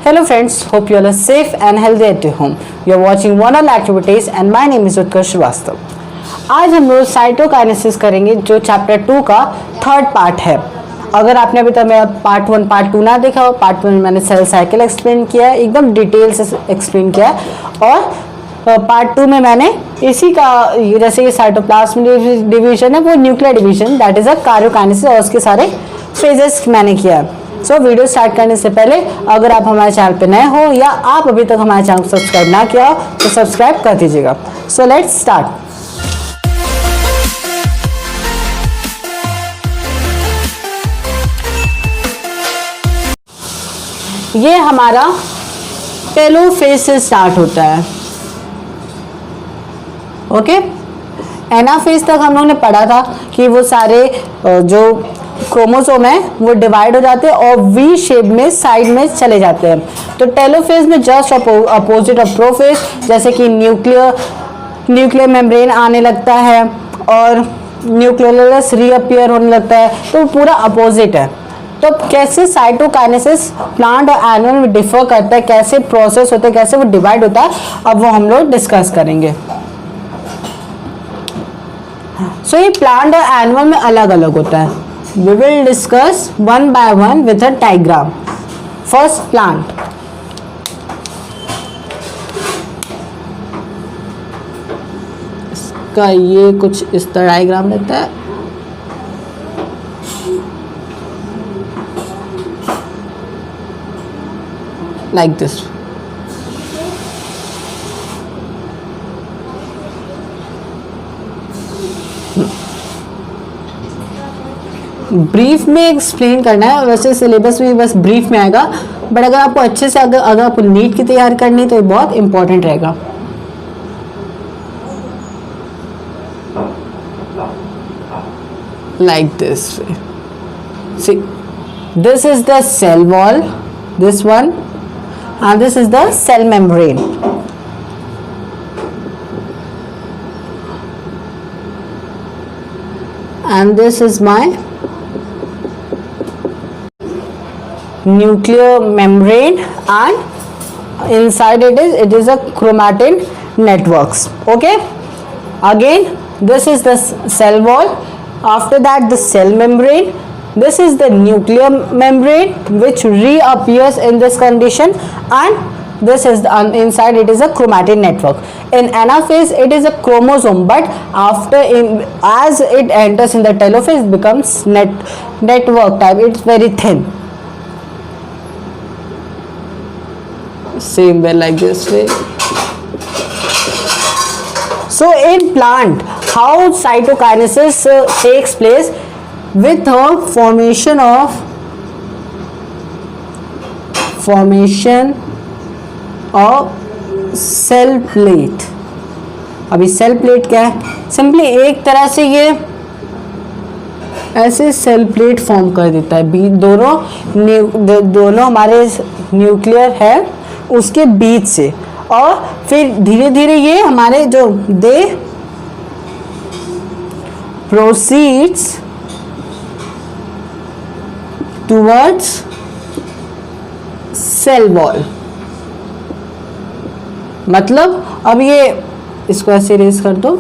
Hello friends, hope you all are safe and healthy at your home. You are watching One Activities and my name is Utkarsh Srivastava. आज हम लोग cytokinesis करेंगे जो chapter 2 का third part है। अगर आपने अभी तक मेरा पार्ट 1 पार्ट 2 ना देखा हो, पार्ट 1 में मैंने सेल साइकिल एक्सप्लेन किया है, एकदम डिटेल से एक्सप्लेन किया है और पार्ट 2 में मैंने इसी का जैसे ये साइटोप्लाज्म डिवीजन है वो nuclear division that is a karyokinesis और उसके सारे फेजेस मैंने किया है। सो वीडियो स्टार्ट करने से पहले अगर आप हमारे चैनल पे नए हो या आप अभी तक हमारे चैनल को सब्सक्राइब ना किया हो तो सब्सक्राइब कर दीजिएगा। So let's start. ये हमारा टेलोफेज से स्टार्ट होता है। ओके, एनाफेज तक हम लोगों ने पढ़ा था कि वो सारे जो क्रोमोसोम है वो डिवाइड हो जाते हैं और वी शेप में साइड में चले जाते हैं। तो टेलोफेज में जस्ट अपोजिट ऑफ प्रोफेज, जैसे कि न्यूक्लियर मेम्ब्रेन आने लगता है और न्यूक्लियोलस रीअपियर होने लगता है, तो पूरा अपोजिट है। तो कैसे साइटोकाइनेसिस प्लांट और एनिमल में डिफर करता है, कैसे प्रोसेस होता है, कैसे वो डिवाइड होता है, अब वो हम लोग डिस्कस करेंगे। सो ये प्लांट और एनिमल में अलग अलग होता है। We will discuss one by one with a diagram. First, plant. इसका ये कुछ इस तरह डायग्राम रहता है। Like this. ब्रीफ में एक्सप्लेन करना है, वैसे सिलेबस में बस ब्रीफ में आएगा, बट अगर आपको अच्छे से अगर आपको नीट की तैयारी करनी तो ये बहुत इंपॉर्टेंट रहेगा। Like this, see this is the cell wall, this one, and this is the cell membrane. And this is my nuclear membrane and inside it is a chromatin networks. Okay, again this is the cell wall, after that the cell membrane, this is the nuclear membrane which reappears in this condition, and this is the inside it is a chromatin network. In anaphase it is a chromosome, but after as it enters in the telophase it becomes network type, it's very thin. Same way, like this way. So in plant, how cytokinesis takes place with the formation of cell plate. अभी cell plate क्या है? Simply एक तरह से ये ऐसे cell plate form कर देता है। दोनों हमारे न्यूक्लियर है उसके बीच से, और फिर धीरे धीरे ये हमारे जो दे प्रोसीड्स टुवर्ड्स सेल वॉल। मतलब अब ये इसको ऐसे रेस कर दो,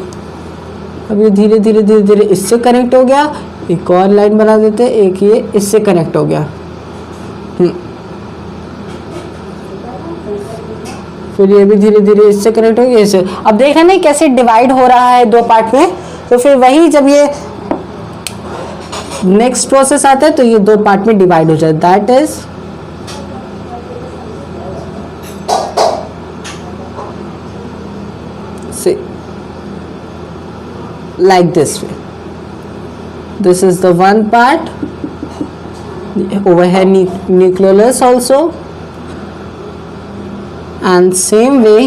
अब ये धीरे धीरे धीरे धीरे इससे कनेक्ट हो गया, एक और लाइन बना देते हैं, एक ये इससे कनेक्ट हो गया, फिर ये भी धीरे धीरे इससे कनेक्ट हो गया इससे। अब देखा नहीं कैसे डिवाइड हो रहा है दो पार्ट में, तो फिर वही जब ये नेक्स्ट प्रोसेस आता है तो ये दो पार्ट में डिवाइड हो जाए, दैट इज से like this way. This is the one part, over है nucleolus also, and same way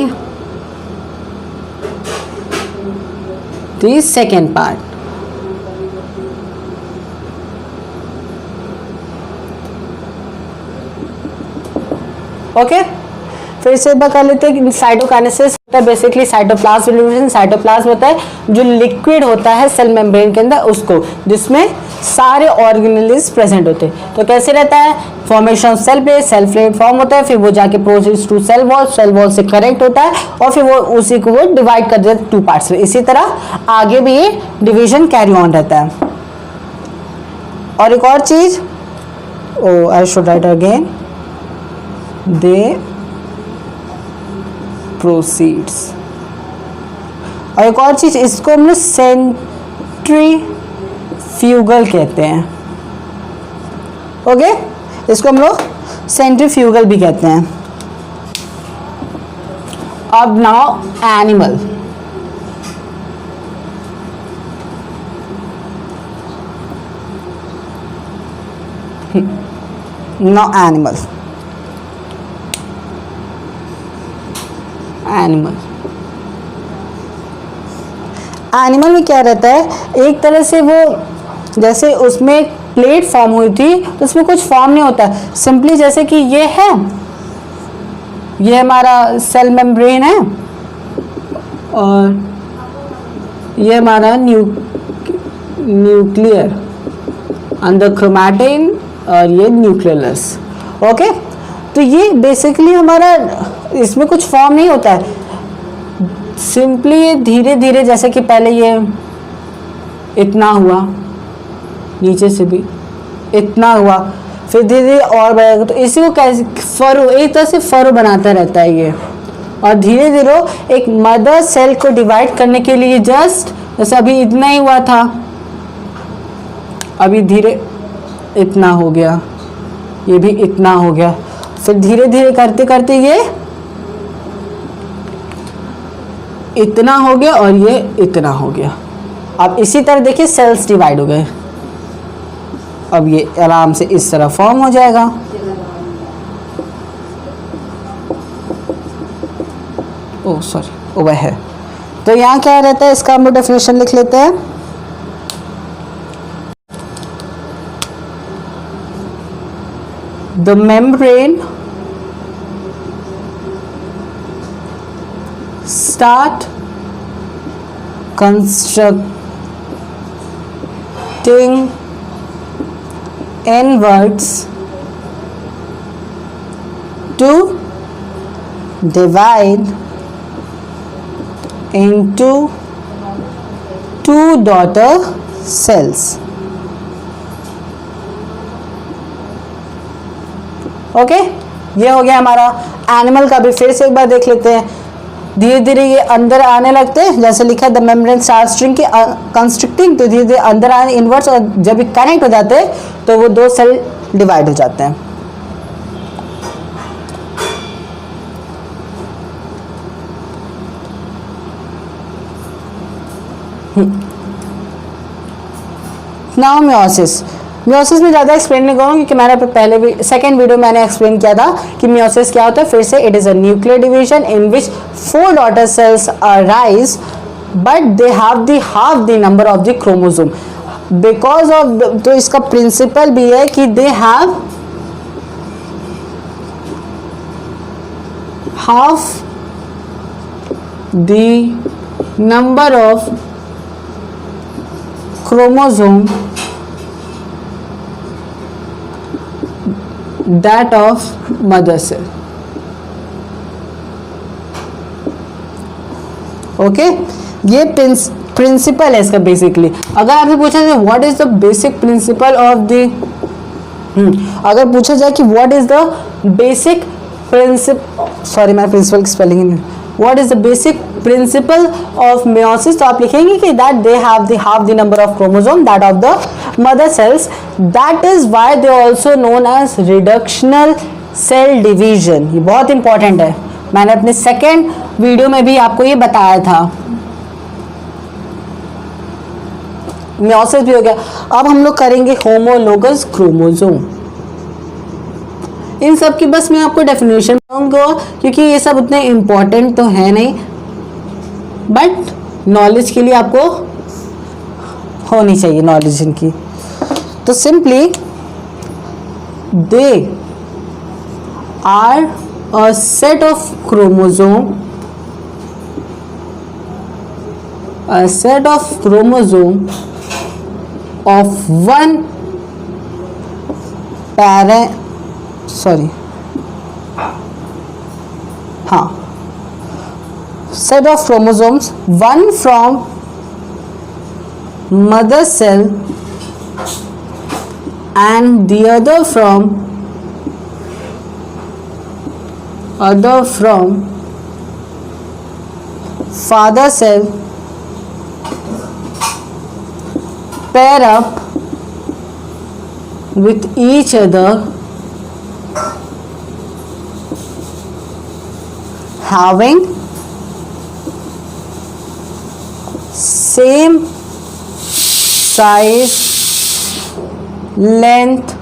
the second part. Okay, फिर से बता लेते हैं कि cytokinesis basically cytoplasm division. Cytoplasm होता है जो लिक्विड होता है सेल मेम्ब्रेन के अंदर उसको, जिसमें सारे ऑर्गेनेल्स प्रेजेंट होते हैं। तो कैसे रहता है, formation of cell plate, cell plate form होता है, फिर वो जाके proceeds to cell wall, cell wall से कनेक्ट होता है और फिर वो उसी को वो डिवाइड कर देता है 2 पार्ट्स में। इसी तरह आगे भी ये डिवीजन कैरी ऑन रहता है। और एक और चीज, I should write again, they proceeds. और एक और चीज, इसको हम लोग सेंट्रीफ्यूगल कहते हैं। ओके, इसको हम लोग सेंट्रीफ्यूगल भी कहते हैं। अब now animal. Now animal. Animal में क्या रहता है, एक तरह से वो जैसे उसमें एक प्लेट फॉर्म हुई थी तो उसमें कुछ फॉर्म नहीं होता, सिंपली जैसे कि ये है, ये हमारा सेल मेम्ब्रेन है और ये हमारा न्यूक्लियर अंदर क्रोमैटिन और ये न्यूक्लियस। ओके, तो ये बेसिकली हमारा, इसमें कुछ फॉर्म नहीं होता है, सिंपली ये धीरे धीरे, जैसे कि पहले ये इतना हुआ, नीचे से भी इतना हुआ, फिर धीरे धीरे और बढ़ेगा। तो इसी को कैसे फरो, एक तरह से फरो बनाता रहता है ये, और धीरे धीरे एक मदर सेल को डिवाइड करने के लिए जस्ट जैसे अभी इतना ही हुआ था, अभी धीरे इतना हो गया, ये भी इतना हो गया, फिर धीरे धीरे करते करते ये इतना हो गया और ये इतना हो गया। अब इसी तरह देखिए सेल्स डिवाइड हो गए, अब ये आराम से इस तरह फॉर्म हो जाएगा। ओह सॉरी, वह है। तो यहाँ क्या रहता है, इसका हम लोग डेफिनेशन लिख लेते हैं। The membrane start constructing inwards to divide into 2 daughter cells. Okay, ये हो गया हमारा एनिमल का। भी फिर से एक बार देख लेते हैं। धीरे धीरे ये अंदर आने लगते हैं, जैसे लिखा है द मेम्ब्रेन स्टार्ट स्ट्रिंग की कंस्ट्रक्टिंग, तो धीरे धीरे अंदर आने इनवर्ट्स, और जब ये कनेक्ट हो जाते हैं तो वो 2 सेल डिवाइड हो जाते हैं। Now meiosis. मियोसिस में ज़्यादा एक्सप्लेन नहीं करूँगी क्योंकि मैंने पहले भी सेकेंड वीडियो मैंने एक्सप्लेन किया था कि मियोसिस क्या होता है। फिर से, it is a nuclear division in which 4 daughter cells arise but they have the half the number of the chromosome because of, तो इसका प्रिंसिपल भी है कि they have half the number of chromosome that of mother cell. Okay, ये principal है इसका basically. अगर आपसे पूछा जाए what is the basic principle of the, अगर पूछा जाए कि what is the basic principle, sorry मैं प्रिंसिपल की स्पेलिंग नहीं, what is the basic principle of meiosis, तो आप लिखेंगे कि that they have the half the number of chromosome that of the mother cells. That is why they are also known as reductional cell division. ये बहुत important है, मैंने अपने second video में भी आपको ये बताया था। मियोसिस भी हो गया। अब हम लोग करेंगे होमोलोगस क्रोमोसोम। इन सब की बस मैं आपको डेफिनेशन दूंगा क्योंकि ये सब उतने इंपॉर्टेंट तो है नहीं, बट नॉलेज के लिए आपको होनी चाहिए नॉलेज इनकी। तो simply they are a set of chromosome a set of chromosome of one set of chromosomes, one from mother cell and the other from father cell, pair up with each other, having same size, length,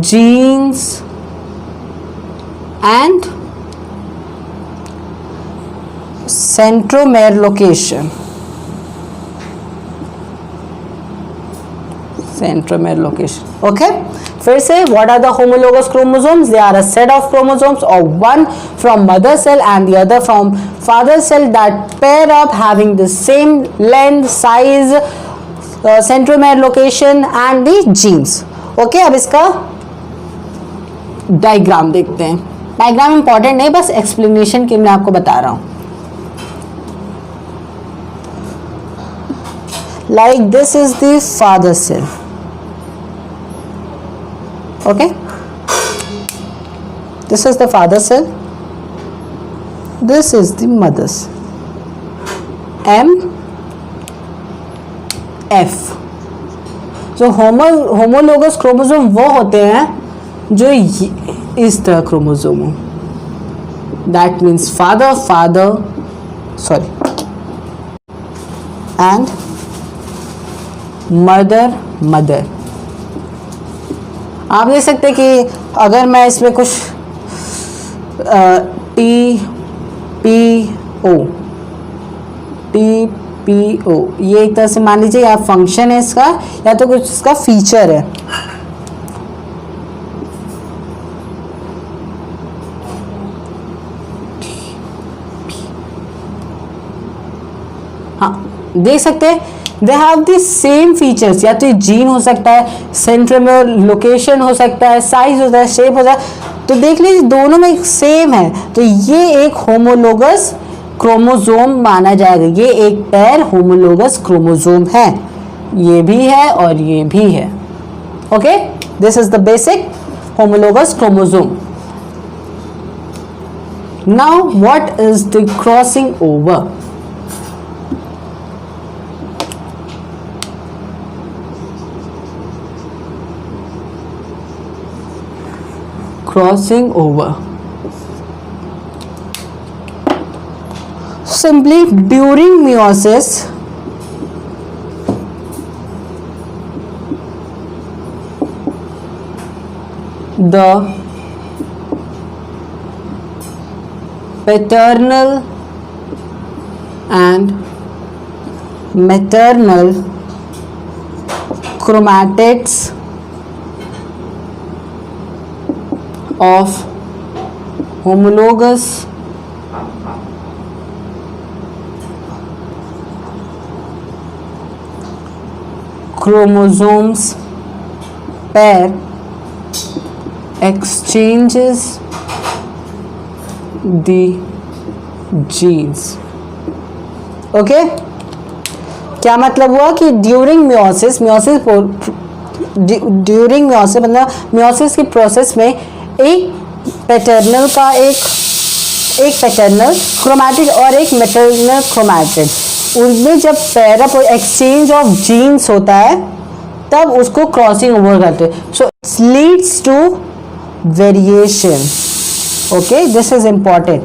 genes and centromere location. Okay, फिर से what are the homologous chromosomes? They are a set of chromosomes of one from mother cell and the other from father cell that pair up having the same length, size, centromere location and the genes. Okay, अब इसका diagram देखते हैं. Diagram important नहीं, बस explanation के मैं आपको बता रहा हूँ. Like this is the father cell. Okay, this is the father cell, this is the mother cell. M F. जो होमोलोगस क्रोमोसोम वो होते हैं जो इस तरह क्रोमोसोम हो. That means father and mother. आप देख सकते हैं कि अगर मैं इसमें कुछ TPO ये एक तरह से मान लीजिए या फंक्शन है इसका या तो कुछ इसका फीचर है. हाँ, देख सकते हैं they have the same features. या तो ये जीन हो सकता है, सेंट्रोमेयर लोकेशन हो सकता है, साइज होता है, शेप होता है. तो देख लीजिए दोनों में सेम है, तो ये एक होमोलोगस क्रोमोसोम माना जाएगा. ये एक पैर होमोलोगस क्रोमोसोम है, ये भी है और ये भी है. Okay, this is the basic homologous chromosome. Now what is the crossing over? Crossing over. Simply during meiosis, the paternal and maternal chromatids of homologous chromosomes pair exchanges the genes. Okay, क्या मतलब हुआ कि during meiosis मतलब meiosis की process में एक paternal chromatid और एक मैटरनल क्रोमैटिड, उनमें जब पैरअप और एक्सचेंज ऑफ जीन्स होता है तब उसको क्रॉसिंग ओवर करते हैं. So it's leads to variation. Okay, this is important.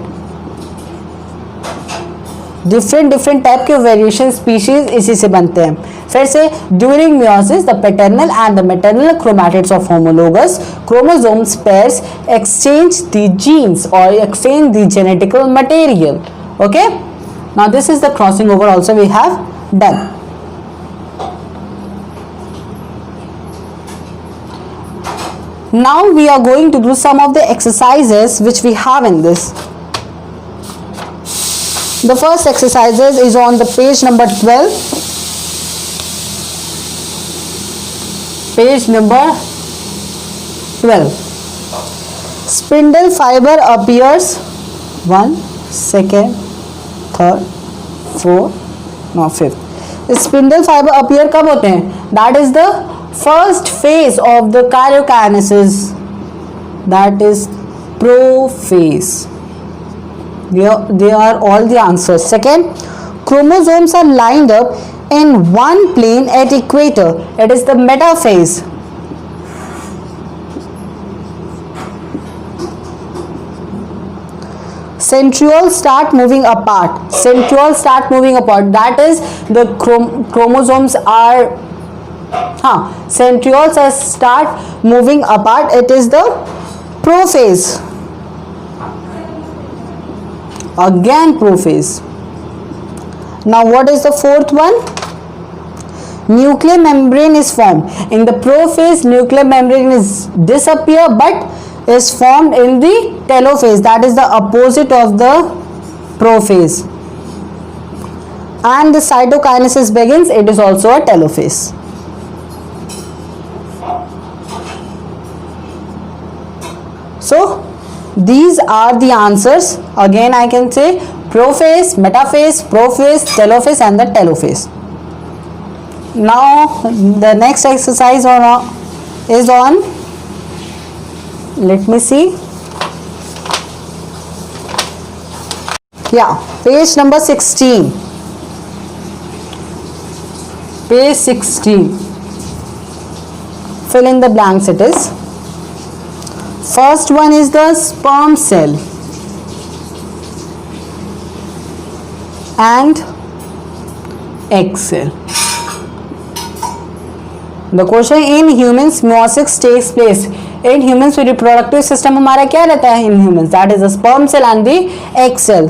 Different type के वेरिएशन स्पीशीज इसी से बनते हैं. फिर से during meiosis the paternal and the maternal chromatids of homologous chromosomes pairs exchange the genes और exchange the genetical material. Okay, now this is the crossing over also we have done. Now we are going to do some of the exercises which we have in this. The first exercises is on the page number 12. Page number 12. Spindle fiber appears 1, 2nd, 3rd, 4th, no 5th. Spindle fiber appear कब होते हैं? That is the first phase of the karyokinesis. That is prophase. They are all the answers. Second, chromosomes are lined up in one plane at equator. It is the metaphase. Centrioles start moving apart. Centrioles start moving apart. That is the chromosomes are centrioles start moving apart. It is the prophase. Again prophase. Now what is the fourth one? Nuclear membrane is formed. In the prophase, nuclear membrane is disappear but is formed in the telophase. That is the opposite of the prophase. And the cytokinesis begins. It is also a telophase. So these are the answers. Again I can say prophase, metaphase, prophase, telophase and the telophase. Now the next exercise is on, let me see, page number 16. Page 16. Fill in the blanks it is. First one is the sperm cell and egg cell. The question, in humans meiosis takes place. In humans reproductive system हमारा क्या रहता है? In humans, that is the sperm cell and the egg cell.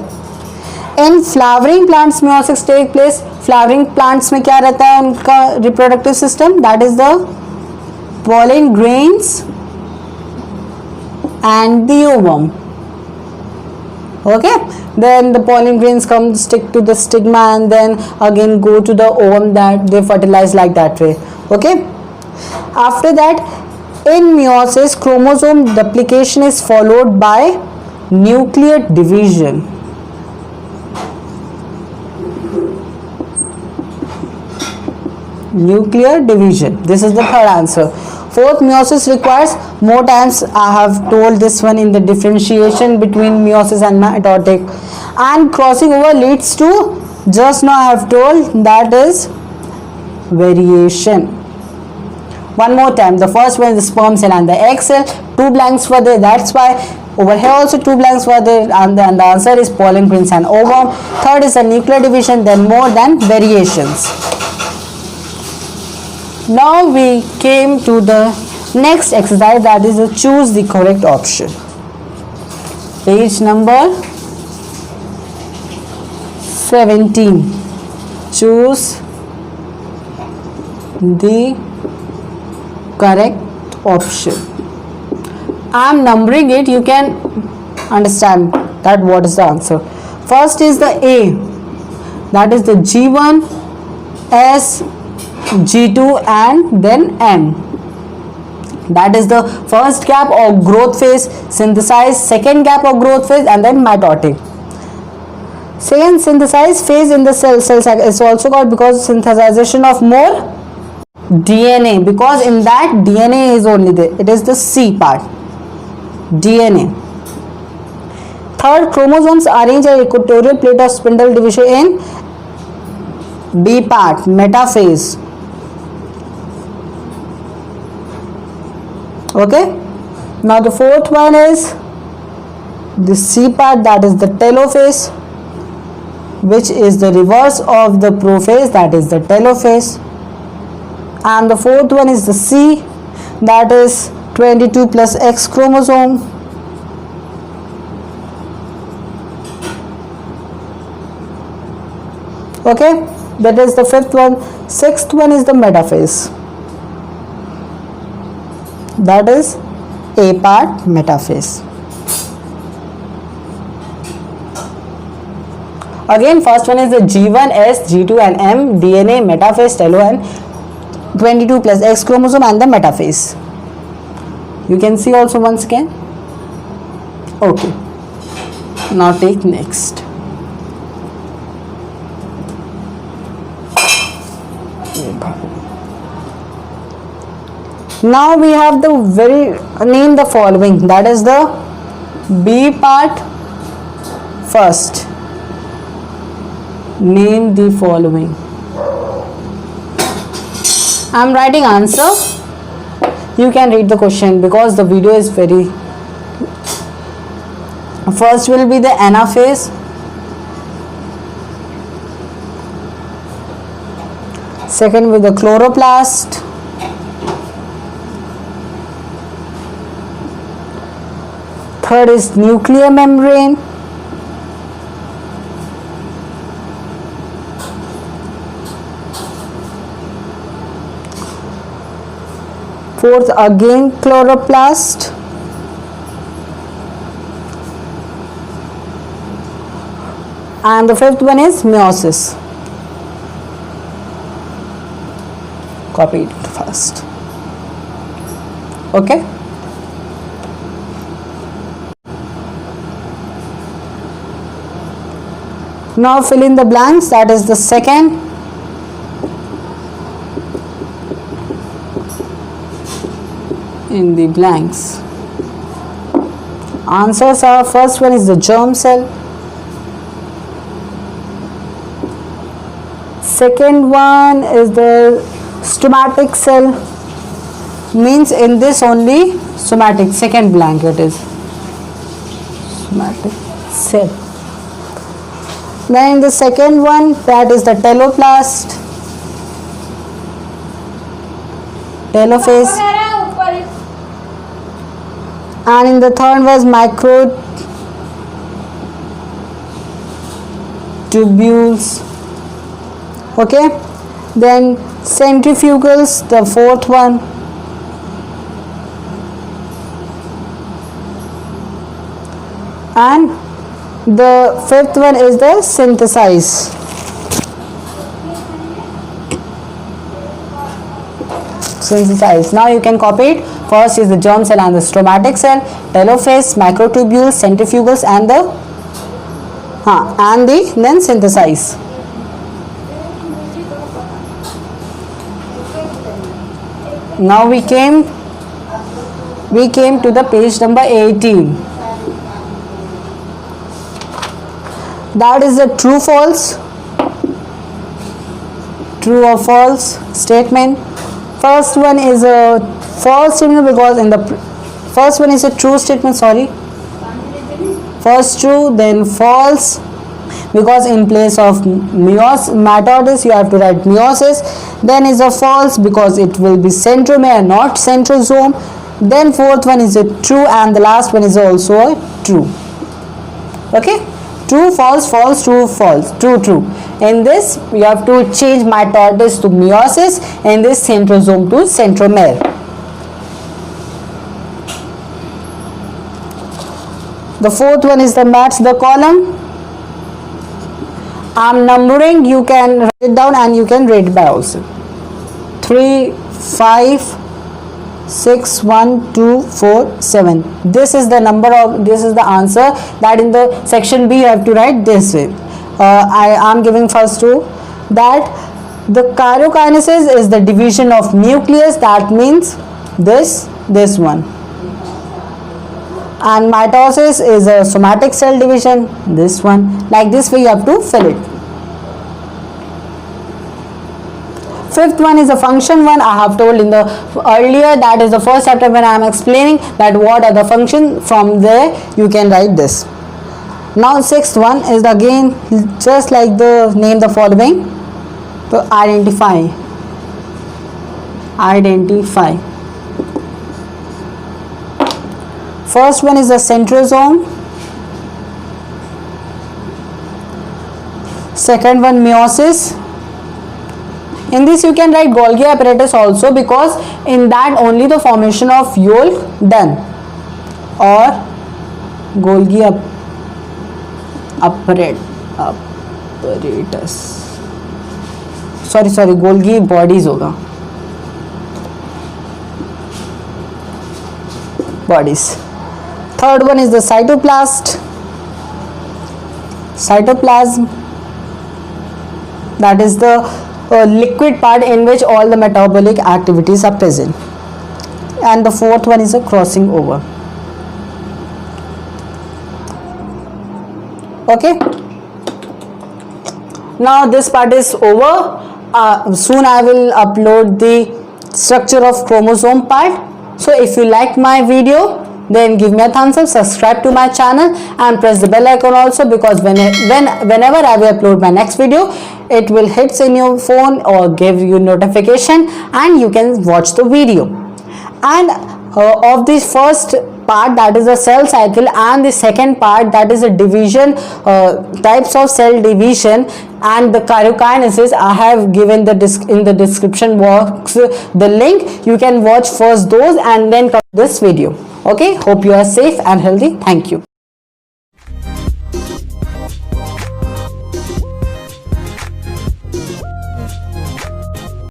In flowering plants meiosis take place. Flowering plants में क्या रहता है उनका reproductive system? That is the pollen grains and the ovum. Okay, then the pollen grains come stick to the stigma and then again go to the ovum, that they fertilize like that way. Okay, after that, in meiosis chromosome duplication is followed by nuclear division. Nuclear division. This is the third answer. Fourth, meiosis requires more times. I have told this one in the differentiation between meiosis and mitotic. And crossing over leads to, just now I have told, that is variation. One more time. The first one is the sperm cell and the egg cell. 2 blanks were there. That's why over here also 2 blanks were there. And the answer is pollen grains and ovum. Third is the nuclear division. Then more than variations. Now we came to the next exercise, that is to choose the correct option. Page number 17. Choose the correct option. I am numbering it. You can understand that what is the answer. First is the A. That is the G1, S, G2 and then M. That is the first gap of growth phase, synthesize, second gap of growth phase and then mitotic. Second synthesize phase in the cell cycle is also called because synthesization of more DNA, because in that DNA is only there. It is the C part, DNA. Third, chromosomes arrange an equatorial plate of spindle division in B part, metaphase. Okay, now the fourth one is the C part, that is the telophase, which is the reverse of the prophase, that is the telophase. And the fourth one is the C, that is 22 plus X chromosome. Okay, that is the fifth one. Sixth one is the metaphase, that is A part, metaphase. Again, first one is the G1, S, G2 and M, DNA, metaphase, telo and 22 plus X chromosome and the metaphase. You can see also once again. Okay. Now take next. Now we have the name the following, that is the B part first. Name the following. I am writing answer. You can read the question because the video is very. First will be the anaphase. Second with the chloroplast. Third is nuclear membrane. Fourth again chloroplast. And the fifth one is meiosis. Copy it first. Okay. Now fill in the blanks, that is the second. In the blanks. Answers are, first one is the germ cell. Second one is the somatic cell. Means in this only somatic, second blank it is. Somatic cell. Then the second one, that is the teloplast, telophase, and in the third was microtubules. Okay, then centrifugals, the fourth one. And the fifth one is the synthesize. Synthesize. Now you can copy it. First is the germ cell and the stromatic cell, telophase, microtubules, centrifugals, and then synthesize. Now we came to the page number 18. That is the true or false statement. First one is a false statement because in the first one is a true statement, first true, then false, because in place of mitosis you have to write meiosis. Then is a false because it will be centromere, not centrosome. Then fourth one is a true, and the last one is also a true. Okay, true, false, false, true, false, true, true. In this you have to change mitosis to meiosis, and this centrosome to centromere. The fourth one is the match the column. I am numbering, you can write it down and you can read it by also. 3, 5, 6, 1, 2, 4, 7. This is the answer that in the section B you have to write this way. I am giving first two, that the karyokinesis is the division of nucleus, that means this one. And mitosis is a somatic cell division, this one. Like this way you have to fill it. Fifth one is a function one. I have told in the earlier, that is the first chapter when I am explaining that what are the functions. From there you can write this. Now sixth one is again just like the name the following. So identify. First one is a centrosome. Second one meiosis. In this you can write Golgi apparatus also, because in that only the formation of yolk done, or Golgi apparatus, sorry Golgi bodies होगा, bodies. Third one is the cytoplasm, that is the liquid part in which all the metabolic activities are present. And the fourth one is a crossing over. Okay, now this part is over. Soon I will upload the structure of chromosome part. So if you like my video, then give me a thumbs up, subscribe to my channel and press the bell icon also, because whenever I will upload my next video, it will hit in your phone or give you notification and you can watch the video. And of this first part, that is the cell cycle, and the second part, that is the division, types of cell division and the karyokinesis, I have given in the description box the link. You can watch first those and then come to this video. Okay, hope you are safe and healthy. Thank you.